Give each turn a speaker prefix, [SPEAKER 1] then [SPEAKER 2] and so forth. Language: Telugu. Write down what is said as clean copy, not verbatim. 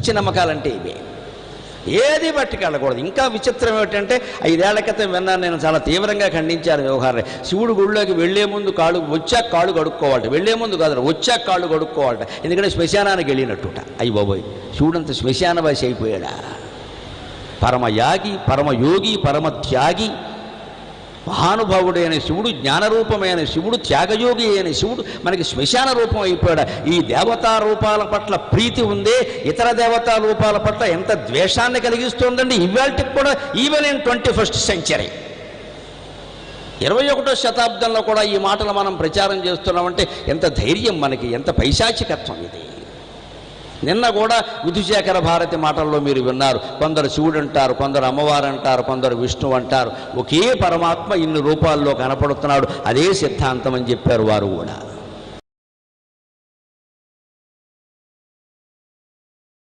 [SPEAKER 1] పిచ్చి నమ్మకాలంటే ఇవే. ఏది పట్టుకెళ్ళకూడదు. ఇంకా విచిత్రం ఏమిటంటే 5 ఏళ్ల క్రితం విన్నాను, నేను చాలా తీవ్రంగా ఖండించాను వ్యవహారం. శివుడు గుళ్ళోకి వెళ్లే ముందు వచ్చాక కాళ్ళు కడుక్కోవాలట. వెళ్లే ముందు కాదు, వచ్చాక కాళ్ళు కడుక్కోవాలట. ఎందుకంటే శ్మశానానికి వెళ్ళినట్టుట. అయ్యి బాబోయ్, శివుడంత శ్మశానవాసి అయిపోయాడా? పరమయాగి, పరమయోగి, పరమత్యాగి, మహానుభావుడైన శివుడు, జ్ఞానరూపమైన శివుడు, త్యాగయోగి అయిన శివుడు మనకి శ్మశాన రూపం అయిపోయాడు. ఈ దేవతా రూపాల పట్ల ప్రీతి ఉందే, ఇతర దేవతా రూపాల పట్ల ఎంత ద్వేషాన్ని కలిగిస్తుందండి ఇవాళకి కూడా. ఈవెన్ ఇన్ 21st century, 21వ శతాబ్దంలో కూడా ఈ మాటలు మనం ప్రచారం చేస్తున్నామంటే ఎంత ధైర్యం మనకి, ఎంత పైశాచికత్వం ఇది. నిన్న కూడా విధుశేఖర భారతి మాటల్లో మీరు విన్నారు. కొందరు శివుడు అంటారు, కొందరు అమ్మవారు అంటారు, కొందరు విష్ణువు అంటారు. ఒకే పరమాత్మ ఇన్ని రూపాల్లో కనపడుతున్నాడు, అదే సిద్ధాంతం అని చెప్పారు వారు కూడా.